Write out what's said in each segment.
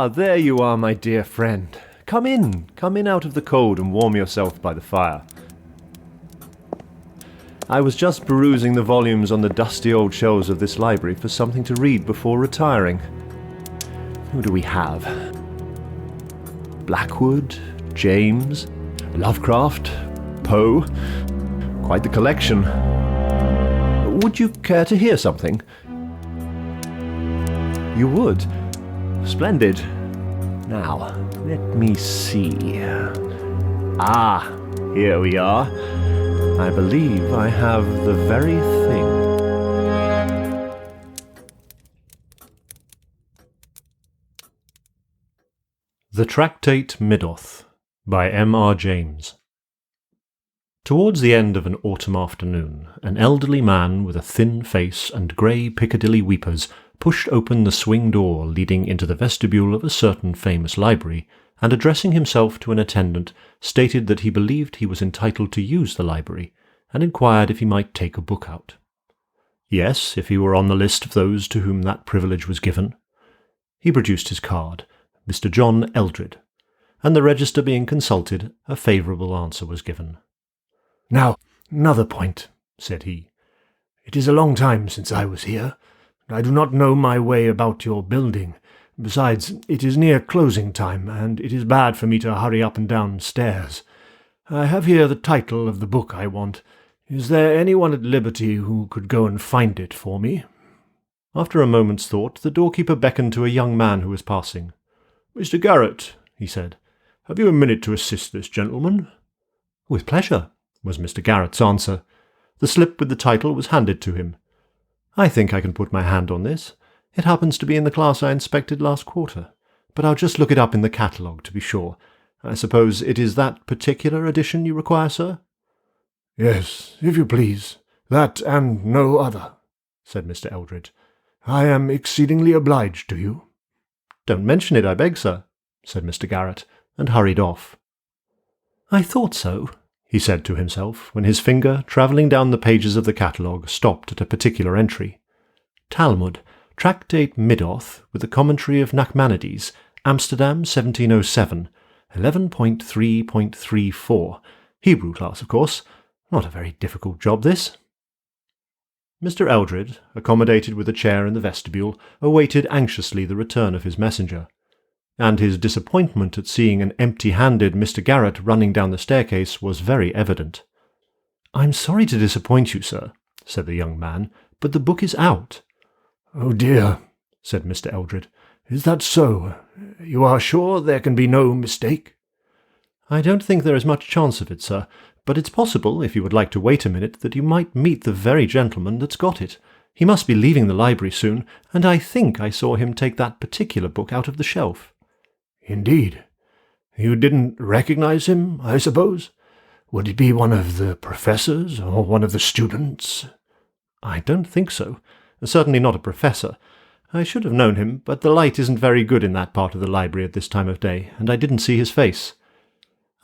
Ah, there you are, my dear friend. Come in out of the cold and warm yourself by the fire. I was just perusing the volumes on the dusty old shelves of this library for something to read before retiring. Who do we have? Blackwood, James, Lovecraft, Poe. Quite the collection. Would you care to hear something? You would? Splendid. Now, let me see. Ah, here we are. I believe I have the very thing. The Tractate Middoth by M.R. James. Towards the end of an autumn afternoon, an elderly man with a thin face and grey Piccadilly weepers pushed open the swing door leading into the vestibule of a certain famous library, and addressing himself to an attendant, stated that he believed he was entitled to use the library, and inquired if he might take a book out. Yes, if he were on the list of those to whom that privilege was given. He produced his card, Mr. John Eldred, and the register being consulted, a favourable answer was given. "Now, another point," said he. "It is a long time since I was here. I do not know my way about your building. Besides, it is near closing time, and it is bad for me to hurry up and down stairs. I have here the title of the book I want. Is there anyone at liberty who could go and find it for me?" After a moment's thought, the doorkeeper beckoned to a young man who was passing. "Mr. Garrett," he said, "have you a minute to assist this gentleman?" "With pleasure," was Mr. Garrett's answer. The slip with the title was handed to him. "I think I can put my hand on this. It happens to be in the class I inspected last quarter, but I'll just look it up in the catalogue to be sure. I suppose it is that particular edition you require, sir?" "Yes, if you please. That and no other," said Mr. Eldred. "I am exceedingly obliged to you." "Don't mention it, I beg, sir," said Mr. Garrett, and hurried off. "I thought so," he said to himself, when his finger, travelling down the pages of the catalogue, stopped at a particular entry. Talmud, Tractate Middoth, with the commentary of Nachmanides, Amsterdam, 1707, 11.3.34. Hebrew class, of course. Not a very difficult job, this. Mr. Eldred, accommodated with a chair in the vestibule, awaited anxiously the return of his messenger, and his disappointment at seeing an empty-handed Mr. Garrett running down the staircase was very evident. "I'm sorry to disappoint you, sir," said the young man, "but the book is out." "Oh dear," said Mr. Eldred. "Is that so? You are sure there can be no mistake?" "I don't think there is much chance of it, sir, but it's possible, if you would like to wait a minute, that you might meet the very gentleman that's got it. He must be leaving the library soon, and I think I saw him take that particular book out of the shelf." "Indeed. You didn't recognize him, I suppose? Would it be one of the professors, or one of the students?" "I don't think so. Certainly not a professor. I should have known him, but the light isn't very good in that part of the library at this time of day, and I didn't see his face.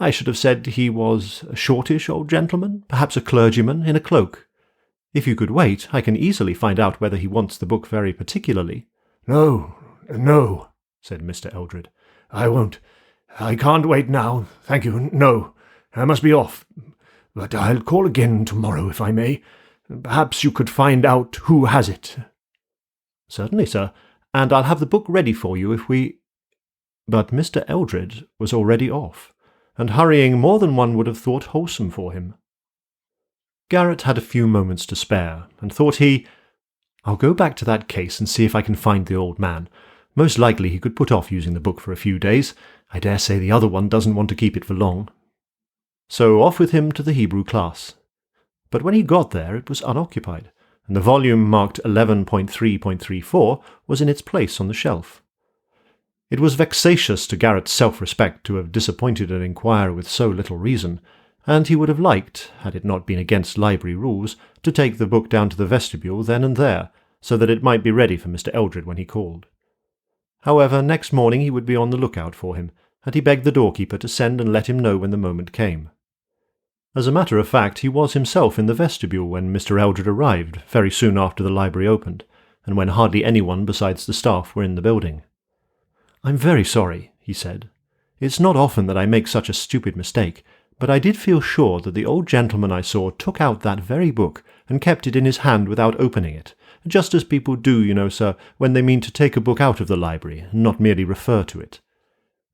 I should have said he was a shortish old gentleman, perhaps a clergyman, in a cloak. If you could wait, I can easily find out whether he wants the book very particularly." No, said Mr. Eldred. "I won't. I can't wait now. Thank you. No, I must be off. But I'll call again tomorrow, if I may. Perhaps you could find out who has it." "Certainly, sir, and I'll have the book ready for you if we—" But Mr. Eldred was already off, and hurrying more than one would have thought wholesome for him. Garrett had a few moments to spare, and thought I'll go back to that case and see if I can find the old man. Most likely he could put off using the book for a few days. I dare say the other one doesn't want to keep it for long." So off with him to the Hebrew class. But when he got there it was unoccupied, and the volume marked 11.3.34 was in its place on the shelf. It was vexatious to Garrett's self-respect to have disappointed an inquirer with so little reason, and he would have liked, had it not been against library rules, to take the book down to the vestibule then and there, so that it might be ready for Mr. Eldred when he called. However, next morning he would be on the lookout for him, and he begged the doorkeeper to send and let him know when the moment came. As a matter of fact, he was himself in the vestibule when Mr. Eldred arrived, very soon after the library opened, and when hardly anyone besides the staff were in the building. "I'm very sorry," he said. "It's not often that I make such a stupid mistake, but I did feel sure that the old gentleman I saw took out that very book and kept it in his hand without opening it, just as people do, you know, sir, when they mean to take a book out of the library, and not merely refer to it.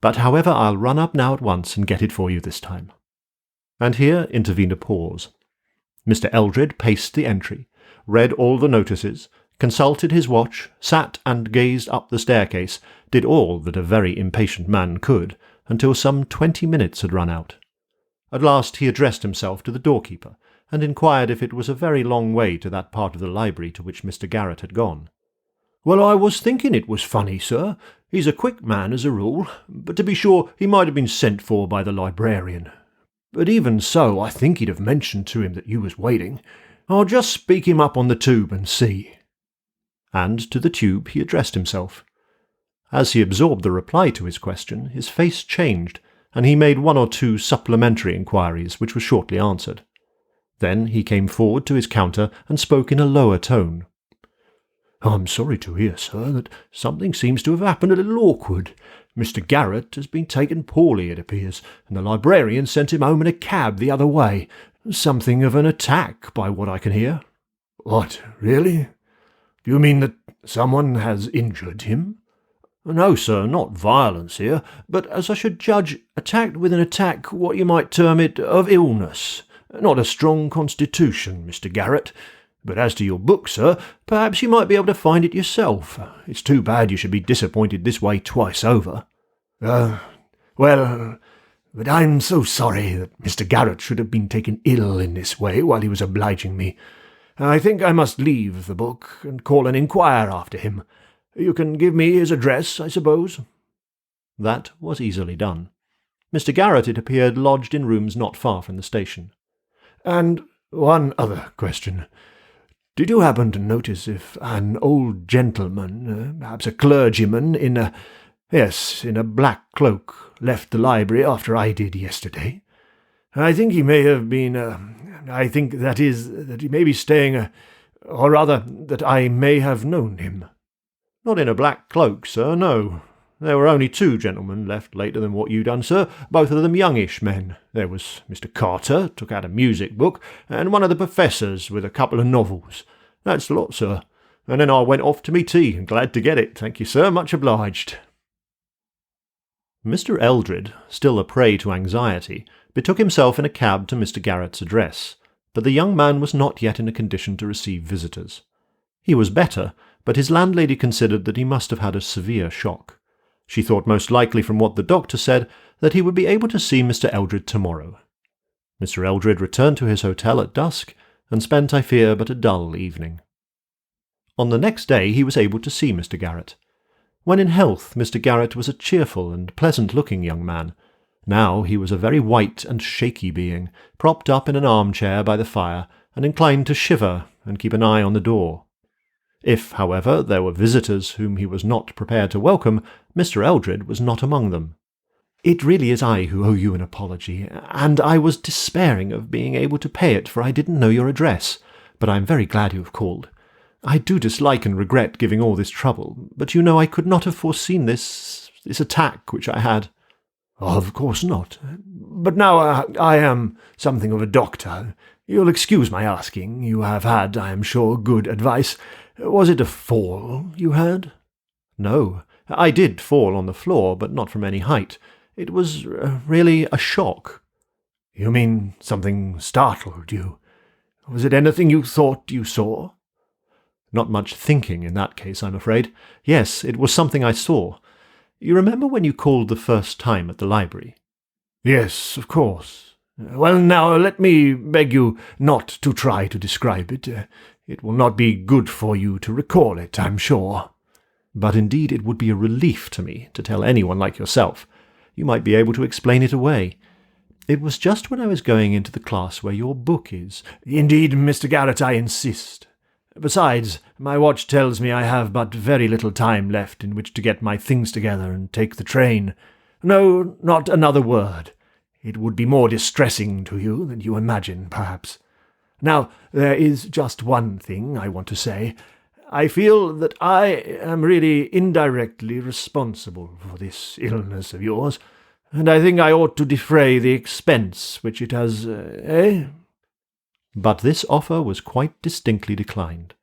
But however, I'll run up now at once and get it for you this time." And here intervened a pause. Mr. Eldred paced the entry, read all the notices, consulted his watch, sat and gazed up the staircase, did all that a very impatient man could, until some 20 minutes had run out. At last he addressed himself to the doorkeeper, and inquired if it was a very long way to that part of the library to which Mr. Garrett had gone. "Well, I was thinking it was funny, sir. He's a quick man as a rule, but to be sure he might have been sent for by the librarian. But even so, I think he'd have mentioned to him that you was waiting. I'll just speak him up on the tube and see." And to the tube he addressed himself. As he absorbed the reply to his question, his face changed, and he made 1 or 2 supplementary inquiries, which were shortly answered. Then he came forward to his counter and spoke in a lower tone. "I'm sorry to hear, sir, that something seems to have happened a little awkward. Mr. Garrett has been taken poorly, it appears, and the librarian sent him home in a cab the other way. Something of an attack, by what I can hear." "What, really? Do you mean that someone has injured him?" "No, sir, not violence here, but, as I should judge, attacked with an attack, what you might term it, of illness. Not a strong constitution, Mr. Garrett. But as to your book, sir, perhaps you might be able to find it yourself. It's too bad you should be disappointed this way twice over." Well, but I'm so sorry that Mr. Garrett should have been taken ill in this way while he was obliging me. I think I must leave the book and call and inquire after him. You can give me his address, I suppose?" That was easily done. Mr. Garrett, it appeared, lodged in rooms not far from the station. "And one other question. Did you happen to notice if an old gentleman, perhaps a clergyman, in a black cloak, left the library after I did yesterday? I think he may have been, that he may be staying, or rather, that I may have known him." "Not in a black cloak, sir, no. There were only 2 gentlemen left later than what you done, sir, both of them youngish men. There was Mr. Carter, took out a music book, and one of the professors with a couple of novels. That's the lot, sir. And then I went off to me tea, and glad to get it. Thank you, sir, much obliged." Mr. Eldred, still a prey to anxiety, betook himself in a cab to Mr. Garrett's address, but the young man was not yet in a condition to receive visitors. He was better, but his landlady considered that he must have had a severe shock. She thought most likely from what the doctor said that he would be able to see Mr. Eldred tomorrow. Mr. Eldred returned to his hotel at dusk, and spent, I fear, but a dull evening. On the next day he was able to see Mr. Garrett. When in health, Mr. Garrett was a cheerful and pleasant-looking young man. Now he was a very white and shaky being, propped up in an armchair by the fire, and inclined to shiver and keep an eye on the door. If, however, there were visitors whom he was not prepared to welcome, Mr. Eldred was not among them. "It really is I who owe you an apology, and I was despairing of being able to pay it, for I didn't know your address. But I am very glad you have called. I do dislike and regret giving all this trouble, but you know I could not have foreseen this attack which I had." "Of course not. But now I am something of a doctor. You'll excuse my asking. You have had, I am sure, good advice. Was it a fall you had?" "No. I did fall on the floor, but not from any height. It was really a shock." "You mean something startled you? Was it anything you thought you saw?" "Not much thinking in that case, I'm afraid. Yes, it was something I saw. You remember when you called the first time at the library?" "Yes, of course. Well, now, let me beg you not to try to describe it. It will not be good for you to recall it, I'm sure." "But indeed it would be a relief to me to tell anyone like yourself. You might be able to explain it away. It was just when I was going into the class where your book is." "Indeed, Mr. Garrett, I insist. Besides, my watch tells me I have but very little time left in which to get my things together and take the train. No, not another word. It would be more distressing to you than you imagine, perhaps. Now, there is just one thing I want to say. I feel that I am really indirectly responsible for this illness of yours, and I think I ought to defray the expense which it has, But this offer was quite distinctly declined.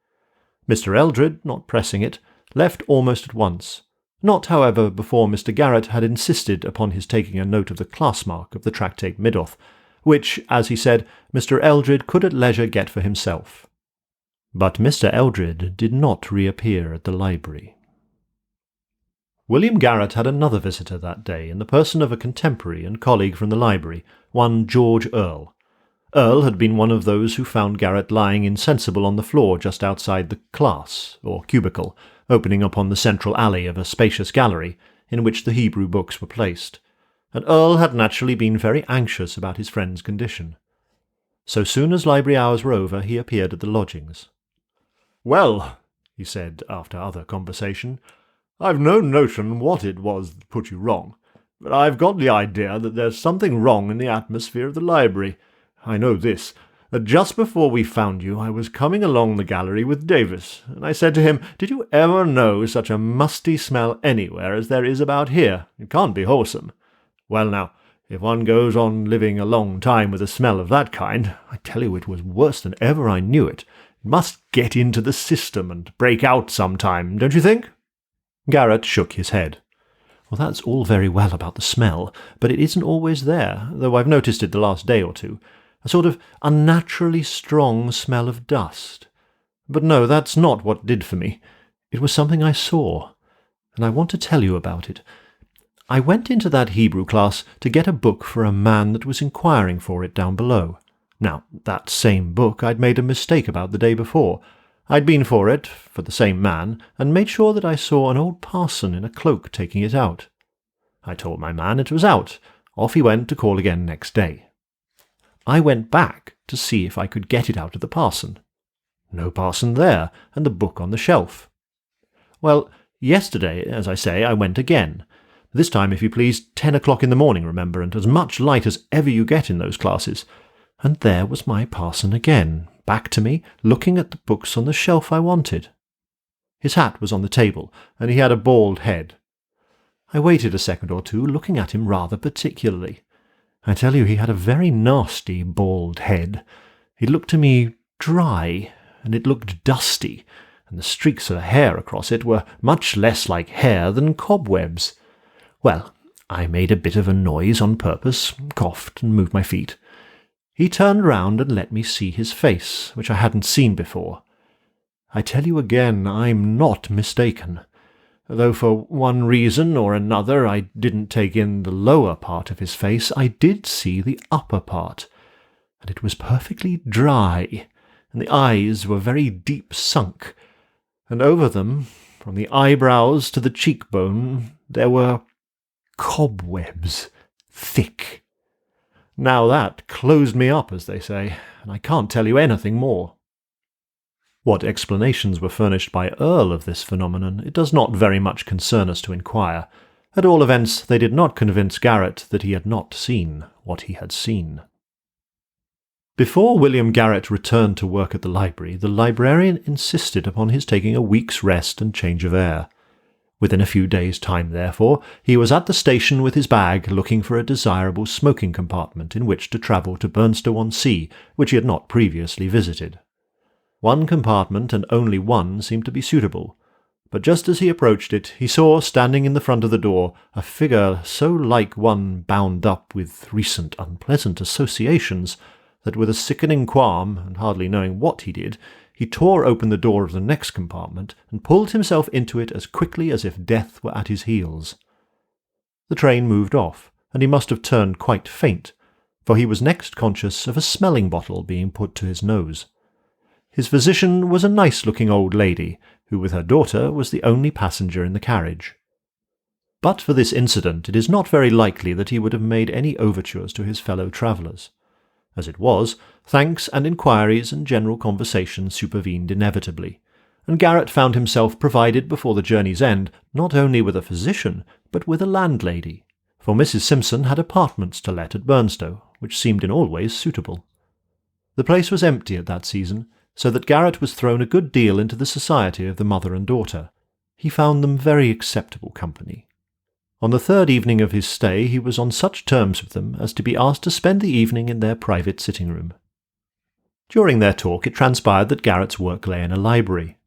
Mr. Eldred, not pressing it, left almost at once, not, however, before Mr. Garrett had insisted upon his taking a note of the class mark of the Tractate Middoth, which, as he said, Mr. Eldred could at leisure get for himself. But Mr. Eldred did not reappear at the library. William Garrett had another visitor that day in the person of a contemporary and colleague from the library, one George Earle. Earle had been one of those who found Garrett lying insensible on the floor just outside the class, or cubicle, opening upon the central alley of a spacious gallery, in which the Hebrew books were placed, and Earle had naturally been very anxious about his friend's condition. So soon as library hours were over, he appeared at the lodgings. "Well," he said, after other conversation, "I've no notion what it was that put you wrong, but I've got the idea that there's something wrong in the atmosphere of the library. I know this, that just before we found you I was coming along the gallery with Davis, and I said to him, 'Did you ever know such a musty smell anywhere as there is about here? It can't be wholesome.' Well now, if one goes on living a long time with a smell of that kind, I tell you it was worse than ever I knew it. It must get into the system and break out some time, don't you think?" Garrett shook his head. "Well, that's all very well about the smell, but it isn't always there, though I've noticed it the last day or two. A sort of unnaturally strong smell of dust. But no, that's not what did for me. It was something I saw, and I want to tell you about it. I went into that Hebrew class to get a book for a man that was inquiring for it down below. Now, that same book I'd made a mistake about the day before. I'd been for it, for the same man, and made sure that I saw an old parson in a cloak taking it out. I told my man it was out. Off he went to call again next day. I went back to see if I could get it out of the parson. No parson there, and the book on the shelf. Well, yesterday, as I say, I went again. This time, if you please, 10 o'clock in the morning, remember, and as much light as ever you get in those classes. And there was my parson again, back to me, looking at the books on the shelf I wanted. His hat was on the table, and he had a bald head. I waited a second or two, looking at him rather particularly. I tell you, he had a very nasty bald head. It looked to me dry, and it looked dusty, and the streaks of hair across it were much less like hair than cobwebs. Well, I made a bit of a noise on purpose, coughed and moved my feet. He turned round and let me see his face, which I hadn't seen before. I tell you again, I'm not mistaken. Though for one reason or another I didn't take in the lower part of his face, I did see the upper part, and it was perfectly dry, and the eyes were very deep sunk, and over them, from the eyebrows to the cheekbone, there were cobwebs, thick. Now that closed me up, as they say, and I can't tell you anything more. What explanations were furnished by Earle of this phenomenon, it does not very much concern us to inquire. At all events, they did not convince Garrett that he had not seen what he had seen. Before William Garrett returned to work at the librarian insisted upon his taking a week's rest and change of air. Within a few days' time, therefore, he was at the station with his bag, looking for a desirable smoking compartment in which to travel to Burnstow-on-Sea, which he had not previously visited. One compartment, and only one, seemed to be suitable, but just as he approached it, he saw, standing in the front of the door, a figure so like one bound up with recent unpleasant associations, that with a sickening qualm, and hardly knowing what he did, he tore open the door of the next compartment, and pulled himself into it as quickly as if death were at his heels. The train moved off, and he must have turned quite faint, for he was next conscious of a smelling bottle being put to his nose. His physician was a nice-looking old lady, who with her daughter was the only passenger in the carriage. But for this incident, it is not very likely that he would have made any overtures to his fellow travellers. As it was, thanks and inquiries and general conversation supervened inevitably, and Garrett found himself provided before the journey's end not only with a physician, but with a landlady, for Mrs. Simpson had apartments to let at Burnstow, which seemed in all ways suitable. The place was empty at that season, so that Garrett was thrown a good deal into the society of the mother and daughter. He found them very acceptable company. On the third evening of his stay he was on such terms with them as to be asked to spend the evening in their private sitting-room. During their talk it transpired that Garrett's work lay in a library.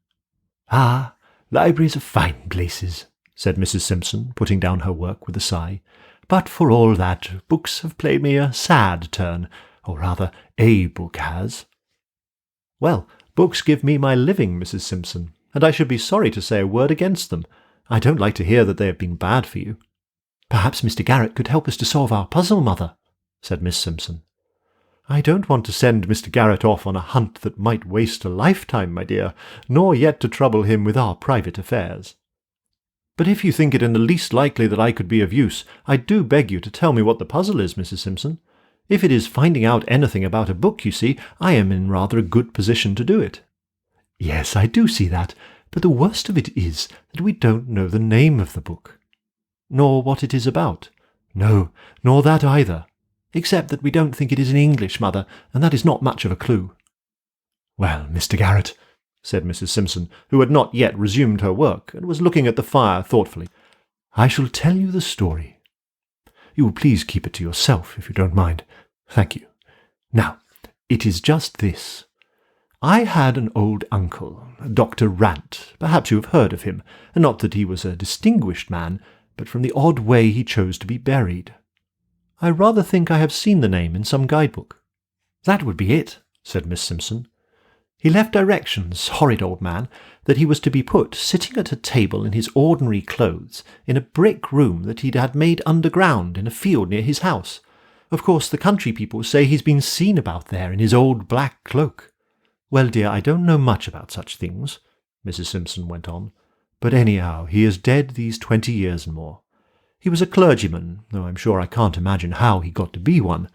"Ah, libraries are fine places," said Mrs. Simpson, putting down her work with a sigh. "But for all that, books have played me a sad turn, or rather, a book has." "Well, books give me my living, Mrs. Simpson, and I should be sorry to say a word against them. I don't like to hear that they have been bad for you." "Perhaps Mr. Garrett could help us to solve our puzzle, Mother," said Miss Simpson. "I don't want to send Mr. Garrett off on a hunt that might waste a lifetime, my dear, nor yet to trouble him with our private affairs. But if you think it in the least likely that I could be of use, I do beg you to tell me what the puzzle is, Mrs. Simpson. If it is finding out anything about a book, you see, I am in rather a good position to do it." "Yes, I do see that, but the worst of it is that we don't know the name of the book." "Nor what it is about?" "No, nor that either. Except that we don't think it is in English, Mother, and that is not much of a clue." "Well, Mr. Garrett," said Mrs. Simpson, who had not yet resumed her work, and was looking at the fire thoughtfully, "I shall tell you the story. You will please keep it to yourself, if you don't mind. Thank you. Now, it is just this. I had an old uncle, Dr. Rant. Perhaps you have heard of him, not that he was a distinguished man, but from the odd way he chose to be buried. I rather think I have seen the name in some guidebook." "That would be it," said Miss Simpson. "He left directions, horrid old man, that he was to be put, sitting at a table in his ordinary clothes, in a brick room that he'd had made underground in a field near his house. Of course the country people say he's been seen about there in his old black cloak." "Well, dear, I don't know much about such things," Mrs. Simpson went on, "but anyhow he is dead these 20 years and more. He was a clergyman, though I'm sure I can't imagine how he got to be one,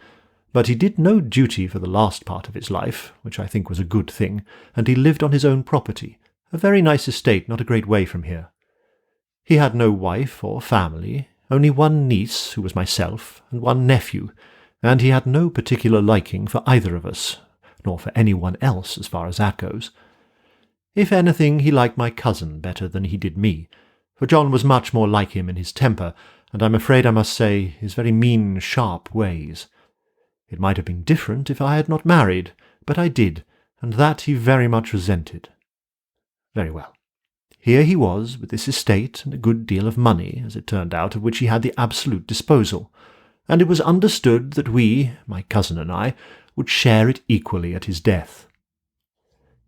but he did no duty for the last part of his life, which I think was a good thing, and he lived on his own property, a very nice estate not a great way from here. He had no wife or family, only one niece, who was myself, and one nephew, and he had no particular liking for either of us, nor for anyone else as far as that goes. If anything, he liked my cousin better than he did me, for John was much more like him in his temper, and I'm afraid I must say his very mean, sharp ways. It might have been different if I had not married, but I did, and that he very much resented. Very well. Here he was, with this estate and a good deal of money, as it turned out, of which he had the absolute disposal, and it was understood that we, my cousin and I, would share it equally at his death.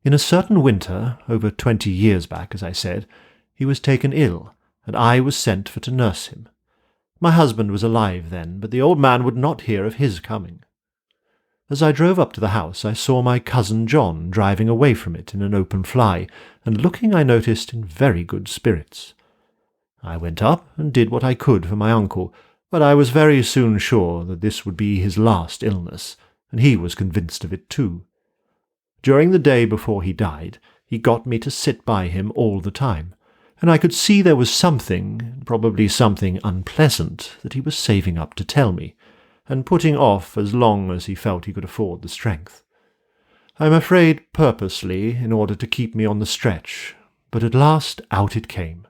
In a certain winter, over 20 years back, as I said, he was taken ill, and I was sent for to nurse him. My husband was alive then, but the old man would not hear of his coming. As I drove up to the house, I saw my cousin John driving away from it in an open fly, and looking, I noticed, in very good spirits. I went up and did what I could for my uncle, but I was very soon sure that this would be his last illness, and he was convinced of it too. During the day before he died, he got me to sit by him all the time, and I could see there was something, probably something unpleasant, that he was saving up to tell me, and putting off as long as he felt he could afford the strength. I'm afraid purposely, in order to keep me on the stretch, but at last out it came.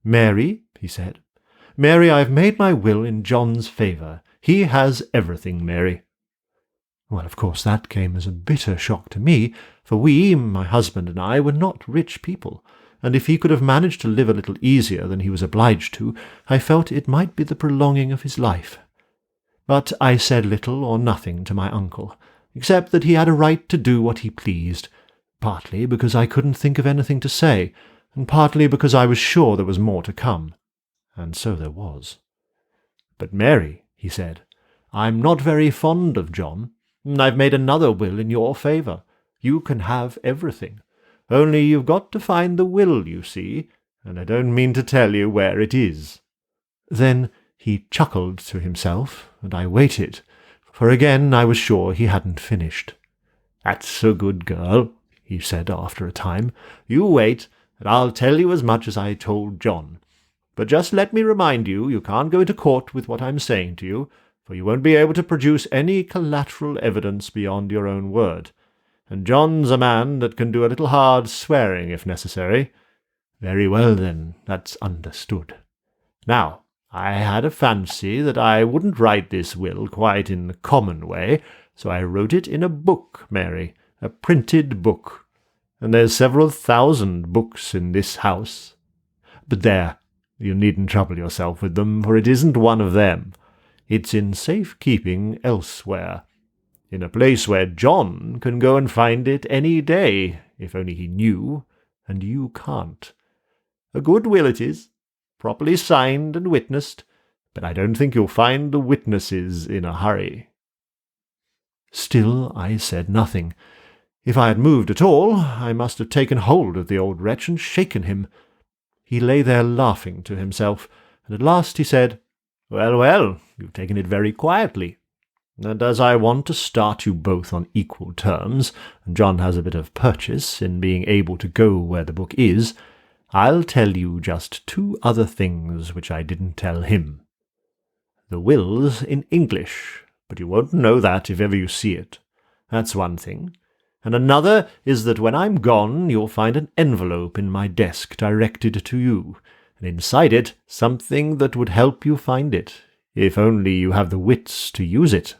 "Mary," he said, "Mary, I've made my will in John's favour. He has everything, Mary." Well, of course, that came as a bitter shock to me, for we, my husband and I, were not rich people, and if he could have managed to live a little easier than he was obliged to, I felt it might be the prolonging of his life. But I said little or nothing to my uncle, except that he had a right to do what he pleased, partly because I couldn't think of anything to say, and partly because I was sure there was more to come. And so there was. "But, Mary," he said, "I'm not very fond of John. I've made another will in your favour. You can have everything. Only you've got to find the will, you see, and I don't mean to tell you where it is." Then he chuckled to himself, and I waited, for again I was sure he hadn't finished. "That's a good girl," he said after a time. "You wait, and I'll tell you as much as I told John. But just let me remind you, you can't go into court with what I'm saying to you, for you won't be able to produce any collateral evidence beyond your own word. and John's a man that can do a little hard swearing if necessary. Very well, then, that's understood. Now, I had a fancy that I wouldn't write this will quite in the common way, so I wrote it in a book, Mary, a printed book. And there's several thousand books in this house. But there, you needn't trouble yourself with them, for it isn't one of them. It's in safe keeping elsewhere, in a place where John can go and find it any day, if only he knew, and you can't. A good will it is, properly signed and witnessed, but I don't think you'll find the witnesses in a hurry. Still I said nothing. If I had moved at all, I must have taken hold of the old wretch and shaken him. He lay there laughing to himself, and at last he said, "Well, well, you've taken it very quietly. And as I want to start you both on equal terms, and John has a bit of purchase in being able to go where the book is, I'll tell you just 2 other things which I didn't tell him. The will's in English, but you won't know that if ever you see it. That's one thing. And another is that when I'm gone you'll find an envelope in my desk directed to you, and inside it something that would help you find it, if only you have the wits to use it."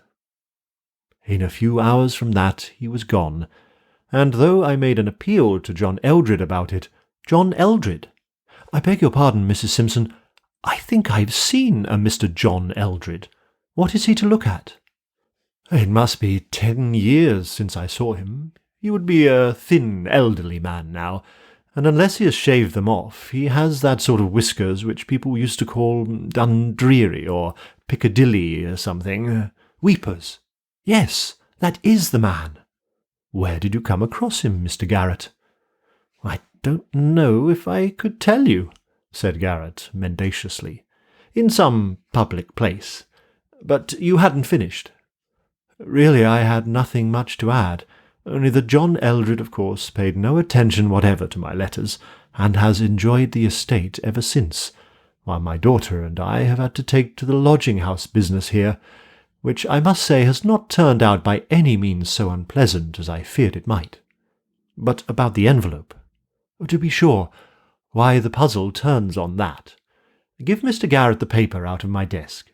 In a few hours from that he was gone, and though I made an appeal to John Eldred about it, John Eldred— "I beg your pardon, Mrs. Simpson, I think I've seen a Mr. John Eldred. What is he to look at?" "It must be 10 years since I saw him. He would be a thin, elderly man now, and unless he has shaved them off, he has that sort of whiskers which people used to call Dundreary or Piccadilly or something. Weepers. Yes, that is the man." "Where did you come across him, Mr. Garrett?" "I don't know if I could tell you," said Garrett mendaciously. "In some public place. But you hadn't finished." "Really, I had nothing much to add, only that John Eldred, of course, paid no attention whatever to my letters, and has enjoyed the estate ever since, while my daughter and I have had to take to the lodging-house business here, which I must say has not turned out by any means so unpleasant as I feared it might. But about the envelope. To be sure, why, the puzzle turns on that. Give Mr. Garrett the paper out of my desk."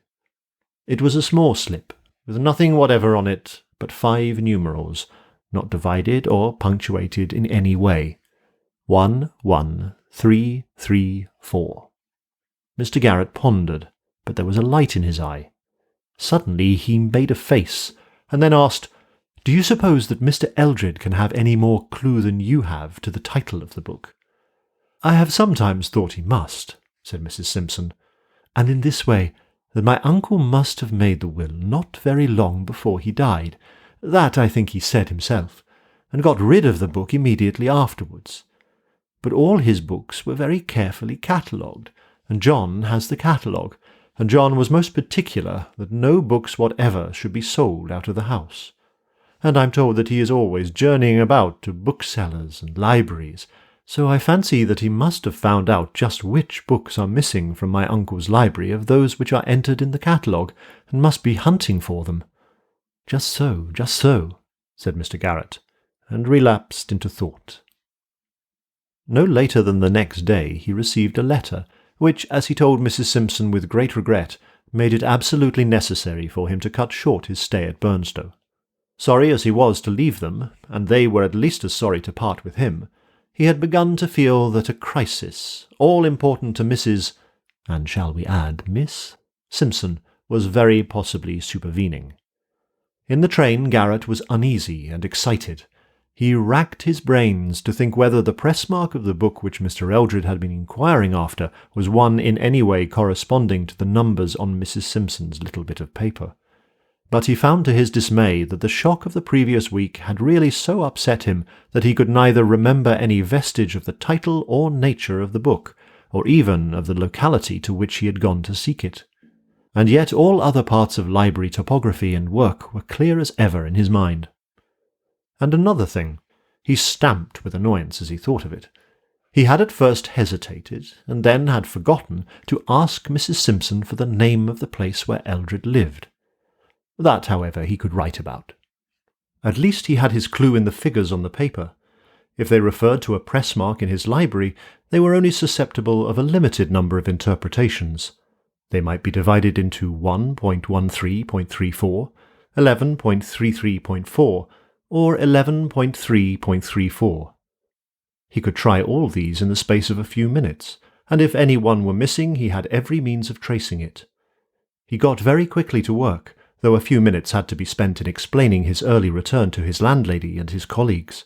It was a small slip, with nothing whatever on it but 5 numerals, not divided or punctuated in any way. 11334. Mr. Garrett pondered, but there was a light in his eye. Suddenly he made a face, and then asked, "Do you suppose that Mr. Eldred can have any more clue than you have to the title of the book?" "I have sometimes thought he must," said Mrs. Simpson, "and in this way, that my uncle must have made the will not very long before he died. That I think he said himself, and got rid of the book immediately afterwards. But all his books were very carefully catalogued, and John has the catalogue, and John was most particular that no books whatever should be sold out of the house. And I'm told that he is always journeying about to booksellers and libraries, so I fancy that he must have found out just which books are missing from my uncle's library of those which are entered in the catalogue, and must be hunting for them." Just so, said Mr. Garrett, and relapsed into thought. No later than the next day he received a letter, which, as he told Mrs. Simpson with great regret, made it absolutely necessary for him to cut short his stay at Burnstow. Sorry as he was to leave them, and they were at least as sorry to part with him, he had begun to feel that a crisis, all important to Mrs. and shall we add Miss Simpson, was very possibly supervening. In the train Garrett was uneasy and excited. He racked his brains to think whether the press-mark of the book which Mr. Eldred had been inquiring after was one in any way corresponding to the numbers on Mrs. Simpson's little bit of paper. But he found to his dismay that the shock of the previous week had really so upset him that he could neither remember any vestige of the title or nature of the book, or even of the locality to which he had gone to seek it. And yet all other parts of library topography and work were clear as ever in his mind. And another thing, he stamped with annoyance as he thought of it. He had at first hesitated, and then had forgotten to ask Mrs. Simpson for the name of the place where Eldred lived. That, however, he could write about. At least he had his clue in the figures on the paper. If they referred to a press mark in his library, they were only susceptible of a limited number of interpretations. They might be divided into 1.13.34, 11.33.4, or 11.3.34. He could try all these in the space of a few minutes, and if any one were missing, he had every means of tracing it. He got very quickly to work, though a few minutes had to be spent in explaining his early return to his landlady and his colleagues.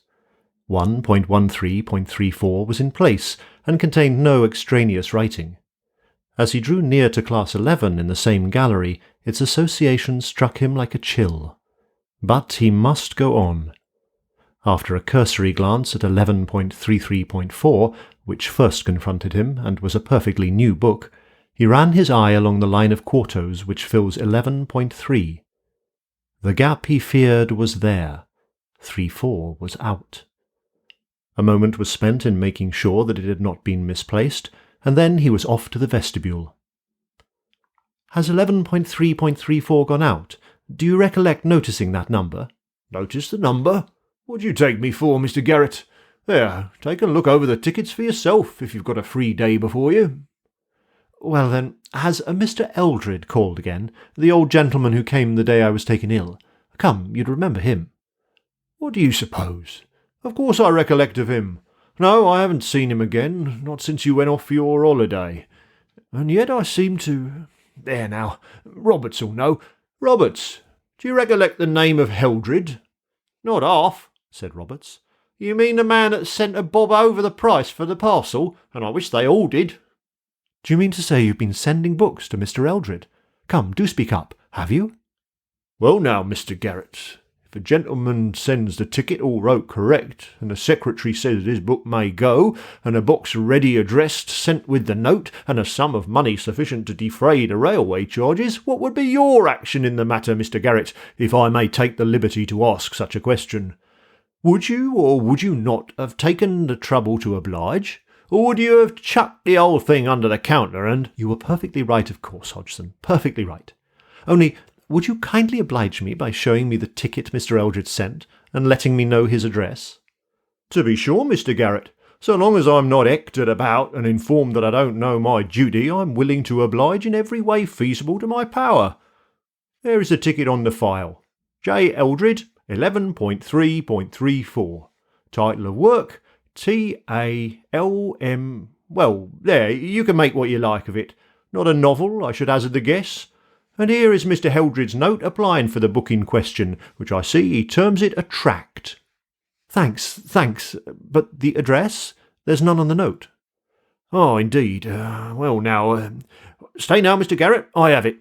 1.13.34 was in place and contained no extraneous writing. As he drew near to Class 11 in the same gallery, its association struck him like a chill. But he must go on. After a cursory glance at 11.33.4, which first confronted him and was a perfectly new book, he ran his eye along the line of quartos which fills 11.3. The gap he feared was there. 3.4 was out. A moment was spent in making sure that it had not been misplaced, and then he was off to the vestibule. "Has 11.3.34 gone out? Do you recollect noticing that number?" "Notice the number? What do you take me for, Mr. Garrett? There, take a look over the tickets for yourself, if you've got a free day before you." "Well then, has a Mr. Eldred called again, the old gentleman who came the day I was taken ill? Come, you'd remember him." "What do you suppose? Of course I recollect of him. No, I haven't seen him again, not since you went off for your holiday. And yet I seem to... There now, Roberts'll know. Roberts, do you recollect the name of Eldred?" "Not half," said Roberts. "You mean the man that sent a bob over the price for the parcel, and I wish they all did." "Do you mean to say you've been sending books to Mr. Eldred? Come, do speak up. Have you?" "Well now, Mr. Garrett, if a gentleman sends the ticket all wrote correct, and the secretary says his book may go, and a box ready addressed sent with the note, and a sum of money sufficient to defray the railway charges, what would be your action in the matter, Mr. Garrett, if I may take the liberty to ask such a question? Would you or would you not have taken the trouble to oblige? Or would you have chucked the whole thing under the counter and—" "You were perfectly right, of course, Hodgson, perfectly right. Only, would you kindly oblige me by showing me the ticket Mr. Eldred sent, and letting me know his address?" "To be sure, Mr. Garrett. So long as I'm not hectored about and informed that I don't know my duty, I'm willing to oblige in every way feasible to my power. There is the ticket on the file. J. Eldred, 11.3.34. Title of work, T.A.L.M. Well, there, you can make what you like of it. Not a novel, I should hazard the guess. And here is Mr. Eldred's note applying for the book in question, which I see he terms it a tract." Thanks. But the address? There's none on the note." "Oh, indeed. Well now, stay now, Mr. Garrett, I have it.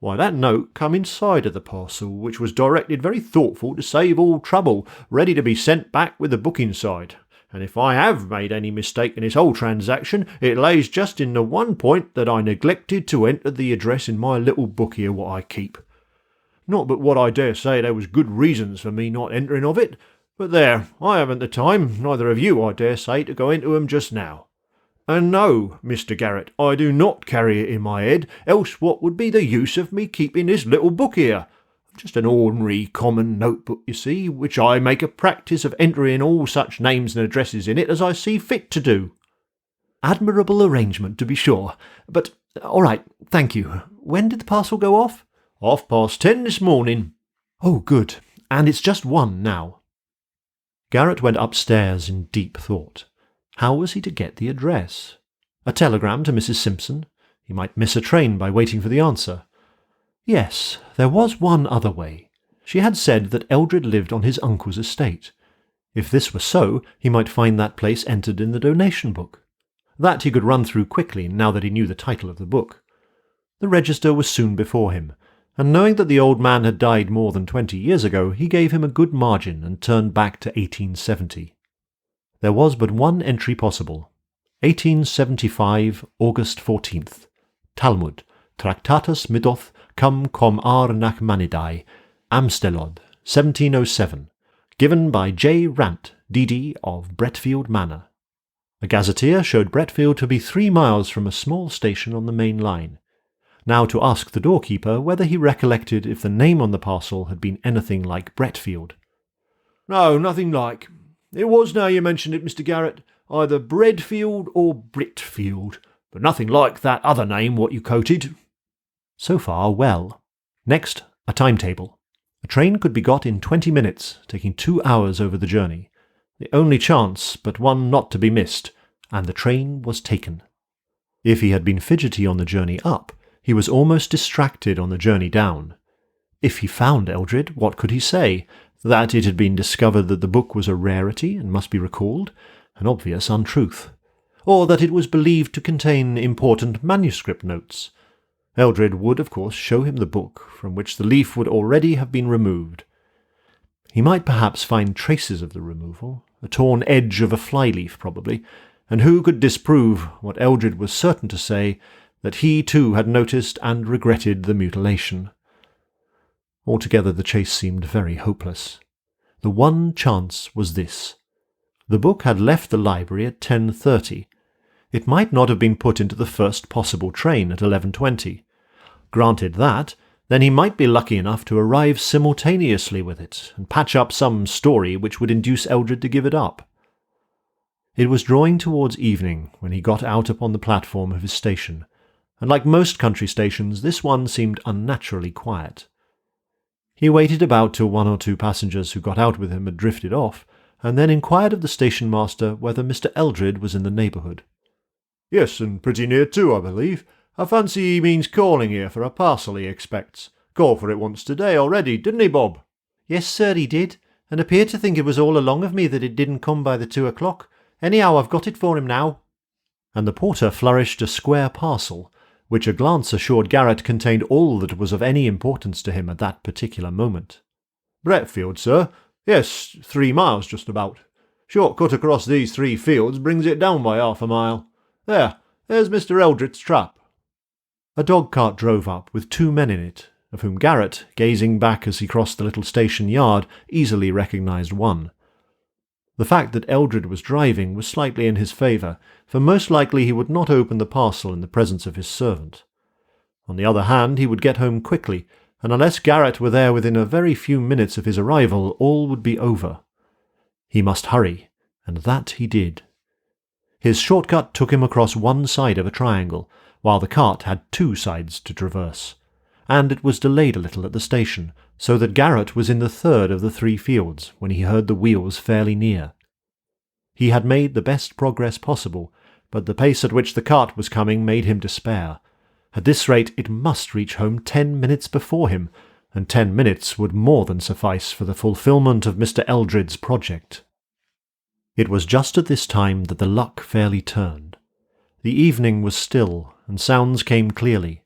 Why, that note come inside of the parcel, which was directed very thoughtful to save all trouble, ready to be sent back with the book inside. And if I have made any mistake in this whole transaction, it lays just in the one point that I neglected to enter the address in my little book here what I keep. Not but what I dare say there was good reasons for me not entering of it, but there, I haven't the time, neither have you, I dare say, to go into 'em just now. And no, Mr. Garrett, I do not carry it in my head, else what would be the use of me keeping this little book here? Just an ordinary common notebook, you see, which I make a practice of entering all such names and addresses in it as I see fit to do." "Admirable arrangement, to be sure. But, all right, thank you. When did the parcel go off?" 10:30 this morning. "Oh, good. And it's just 1 now." Garrett went upstairs in deep thought. How was he to get the address? A telegram to Mrs. Simpson? He might miss a train by waiting for the answer. Yes, there was one other way. She had said that Eldred lived on his uncle's estate. If this were so, he might find that place entered in the donation book. That he could run through quickly, now that he knew the title of the book. The register was soon before him, and knowing that the old man had died more than 20 years ago, he gave him a good margin and turned back to 1870. There was but one entry possible. 1875, August 14th. Talmud, Tractatus Middoth, cum com ar Nachmanidae, Amstelod, 1707, given by J. Rant, D.D. of Bretfield Manor. A gazetteer showed Bretfield to be 3 miles from a small station on the main line. Now to ask the doorkeeper whether he recollected if the name on the parcel had been anything like Bretfield. No, nothing like. It was, now you mention it, Mr. Garrett, either Breadfield or Britfield, but nothing like that other name what you quoted. So far, well. Next, a timetable. A train could be got in 20 minutes, taking 2 hours over the journey. The only chance, but one not to be missed, and the train was taken. If he had been fidgety on the journey up, he was almost distracted on the journey down. If he found Eldred, what could he say? That it had been discovered that the book was a rarity and must be recalled? An obvious untruth. Or that it was believed to contain important manuscript notes? Eldred would, of course, show him the book, from which the leaf would already have been removed. He might perhaps find traces of the removal, a torn edge of a fly-leaf probably, and who could disprove what Eldred was certain to say, that he too had noticed and regretted the mutilation. Altogether the chase seemed very hopeless. The one chance was this. The book had left the library at 10:30. It might not have been put into the first possible train at 11:20. Granted that, then he might be lucky enough to arrive simultaneously with it, and patch up some story which would induce Eldred to give it up. It was drawing towards evening when he got out upon the platform of his station, and like most country stations, this one seemed unnaturally quiet. He waited about till 1 or 2 passengers who got out with him had drifted off, and then inquired of the station-master whether Mr. Eldred was in the neighbourhood. Yes, and pretty near too, I believe. I fancy he means calling here for a parcel he expects. Called for it once today already, didn't he, Bob? Yes, sir, he did, and appeared to think it was all along of me that it didn't come by the 2 o'clock. Anyhow, I've got it for him now. And the porter flourished a square parcel, which a glance assured Garrett contained all that was of any importance to him at that particular moment. Bretfield, sir? Yes, 3 miles just about. Short cut across these 3 fields brings it down by half a mile. There's Mr. Eldred's trap. A dog-cart drove up with 2 men in it, of whom Garrett, gazing back as he crossed the little station yard, easily recognised one. The fact that Eldred was driving was slightly in his favour, for most likely he would not open the parcel in the presence of his servant. On the other hand, he would get home quickly, and unless Garrett were there within a very few minutes of his arrival, all would be over. He must hurry, and that he did. His shortcut took him across one side of a triangle, while the cart had 2 sides to traverse, and it was delayed a little at the station, so that Garrett was in the 3rd of the 3 fields when he heard the wheels fairly near. He had made the best progress possible, but the pace at which the cart was coming made him despair. At this rate it must reach home 10 minutes before him, and 10 minutes would more than suffice for the fulfilment of Mr. Eldred's project. It was just at this time that the luck fairly turned. The evening was still, and sounds came clearly.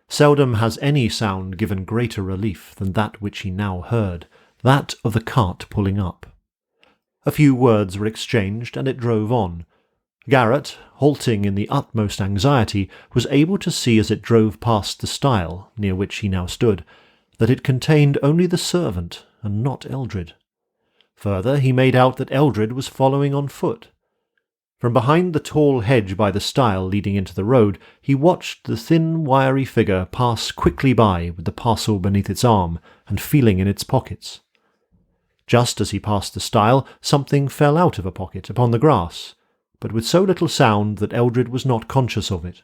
Seldom has any sound given greater relief than that which he now heard, that of the cart pulling up. A few words were exchanged, and it drove on. Garrett, halting in the utmost anxiety, was able to see as it drove past the stile, near which he now stood, that it contained only the servant, and not Eldred. Further, he made out that Eldred was following on foot. From behind the tall hedge by the stile leading into the road, he watched the thin, wiry figure pass quickly by with the parcel beneath its arm and feeling in its pockets. Just as he passed the stile, something fell out of a pocket upon the grass, but with so little sound that Eldred was not conscious of it.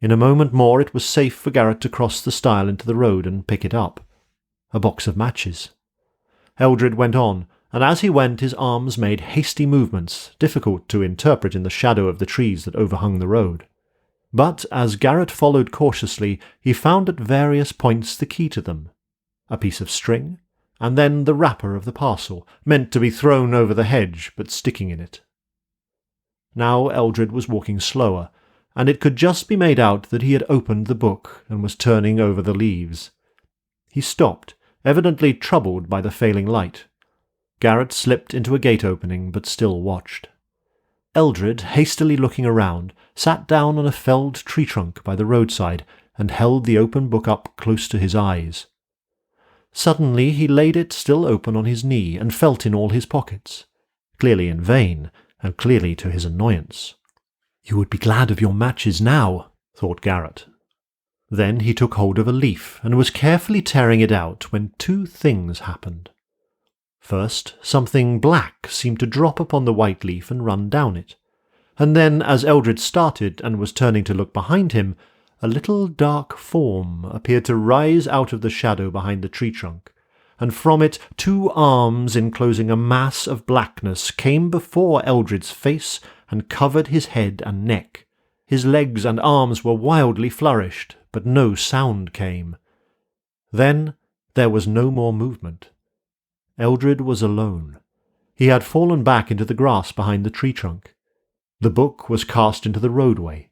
In a moment more it was safe for Garrett to cross the stile into the road and pick it up. A box of matches. Eldred went on, and as he went his arms made hasty movements, difficult to interpret in the shadow of the trees that overhung the road. But as Garrett followed cautiously, he found at various points the key to them. A piece of string, and then the wrapper of the parcel, meant to be thrown over the hedge, but sticking in it. Now Eldred was walking slower, and it could just be made out that he had opened the book and was turning over the leaves. He stopped, evidently troubled by the failing light. Garrett slipped into a gate opening, but still watched. Eldred, hastily looking around, sat down on a felled tree trunk by the roadside and held the open book up close to his eyes. Suddenly he laid it still open on his knee and felt in all his pockets, clearly in vain, and clearly to his annoyance. "You would be glad of your matches now," thought Garrett. Then he took hold of a leaf and was carefully tearing it out when 2 things happened. First, something black seemed to drop upon the white leaf and run down it, and then, as Eldred started and was turning to look behind him, a little dark form appeared to rise out of the shadow behind the tree trunk, and from it 2 arms enclosing a mass of blackness came before Eldred's face and covered his head and neck. His legs and arms were wildly flourished, but no sound came. Then there was no more movement. Eldred was alone. He had fallen back into the grass behind the tree trunk. The book was cast into the roadway.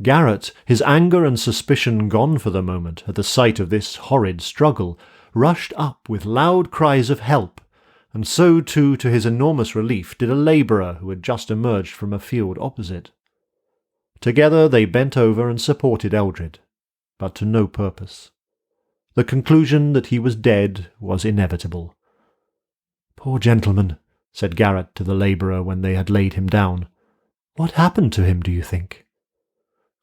Garrett, his anger and suspicion gone for the moment at the sight of this horrid struggle, rushed up with loud cries of help, and so too, to his enormous relief, did a labourer who had just emerged from a field opposite. Together they bent over and supported Eldred, but to no purpose. The conclusion that he was dead was inevitable. "Poor gentleman," said Garrett to the labourer when they had laid him down. "What happened to him, do you think?"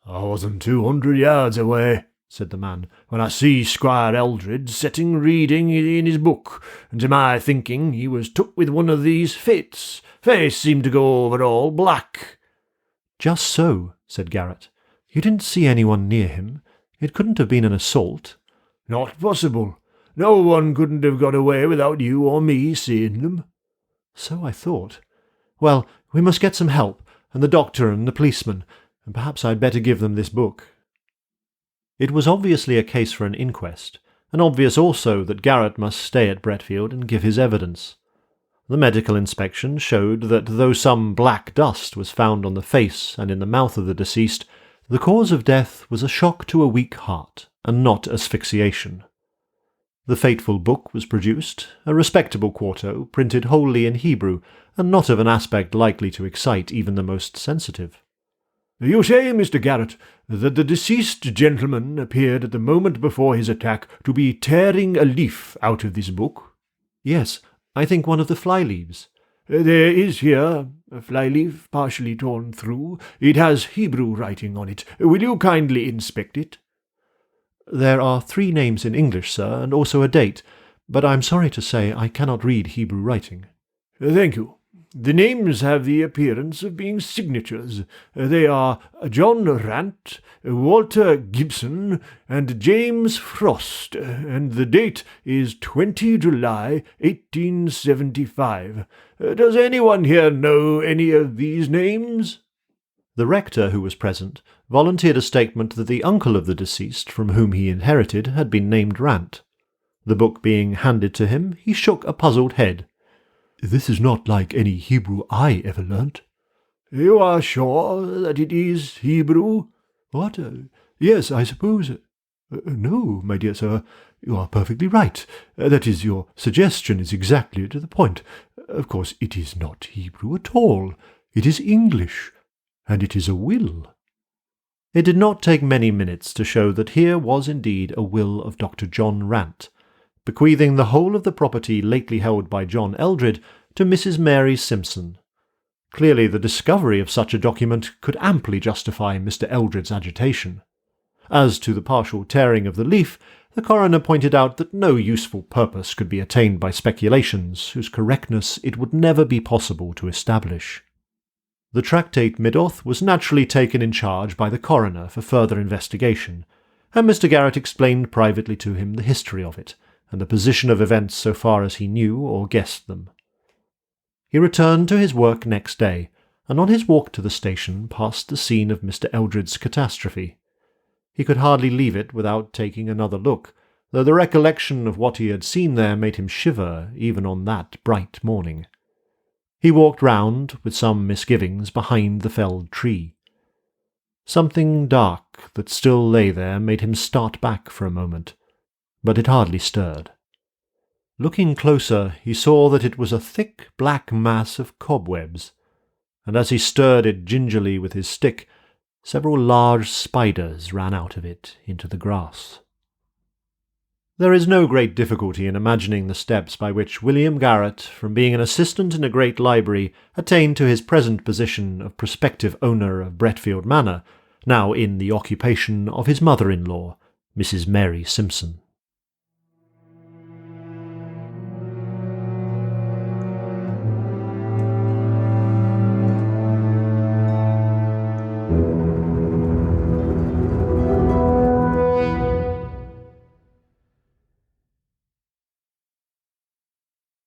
"I wasn't 200 yards away," said the man, "when I see Squire Eldred sitting reading in his book, and to my thinking he was took with one of these fits. Face seemed to go over all black." "Just so," said Garrett. "You didn't see anyone near him. It couldn't have been an assault." "Not possible. No one couldn't have got away without you or me seeing them." "So I thought. Well, we must get some help, and the doctor and the policeman, and perhaps I'd better give them this book." It was obviously a case for an inquest, and obvious also that Garrett must stay at Bretfield and give his evidence. The medical inspection showed that though some black dust was found on the face and in the mouth of the deceased, the cause of death was a shock to a weak heart, and not asphyxiation. The fateful book was produced, a respectable quarto, printed wholly in Hebrew, and not of an aspect likely to excite even the most sensitive. "You say, Mr. Garrett, that the deceased gentleman appeared at the moment before his attack to be tearing a leaf out of this book?" "Yes, I think one of the fly-leaves." "There is here a fly-leaf partially torn through. It has Hebrew writing on it. Will you kindly inspect it?" "There are 3 names in English, sir, and also a date, but I'm sorry to say I cannot read Hebrew writing." "Thank you. The names have the appearance of being signatures. They are John Rant, Walter Gibson, and James Frost, and the date is 20 July 1875. Does anyone here know any of these names?" The rector, who was present, volunteered a statement that the uncle of the deceased, from whom he inherited, had been named Rant. The book being handed to him, he shook a puzzled head. "This is not like any Hebrew I ever learnt." "You are sure that it is Hebrew?" "What? Yes, I suppose. No, my dear sir, you are perfectly right. That is, your suggestion is exactly to the point. Of course, it is not Hebrew at all. It is English, and it is a will." It did not take many minutes to show that here was indeed a will of Dr. John Rant, bequeathing the whole of the property lately held by John Eldred to Mrs. Mary Simpson. Clearly the discovery of such a document could amply justify Mr. Eldred's agitation. As to the partial tearing of the leaf, the coroner pointed out that no useful purpose could be attained by speculations whose correctness it would never be possible to establish. The Tractate Middoth was naturally taken in charge by the coroner for further investigation, and Mr. Garrett explained privately to him the history of it, and the position of events so far as he knew or guessed them. He returned to his work next day, and on his walk to the station passed the scene of Mr. Eldred's catastrophe. He could hardly leave it without taking another look, though the recollection of what he had seen there made him shiver even on that bright morning. He walked round, with some misgivings, behind the felled tree. Something dark that still lay there made him start back for a moment, but it hardly stirred. Looking closer, he saw that it was a thick black mass of cobwebs, and as he stirred it gingerly with his stick, several large spiders ran out of it into the grass. There is no great difficulty in imagining the steps by which William Garrett, from being an assistant in a great library, attained to his present position of prospective owner of Bretfield Manor, now in the occupation of his mother-in-law, Mrs. Mary Simpson.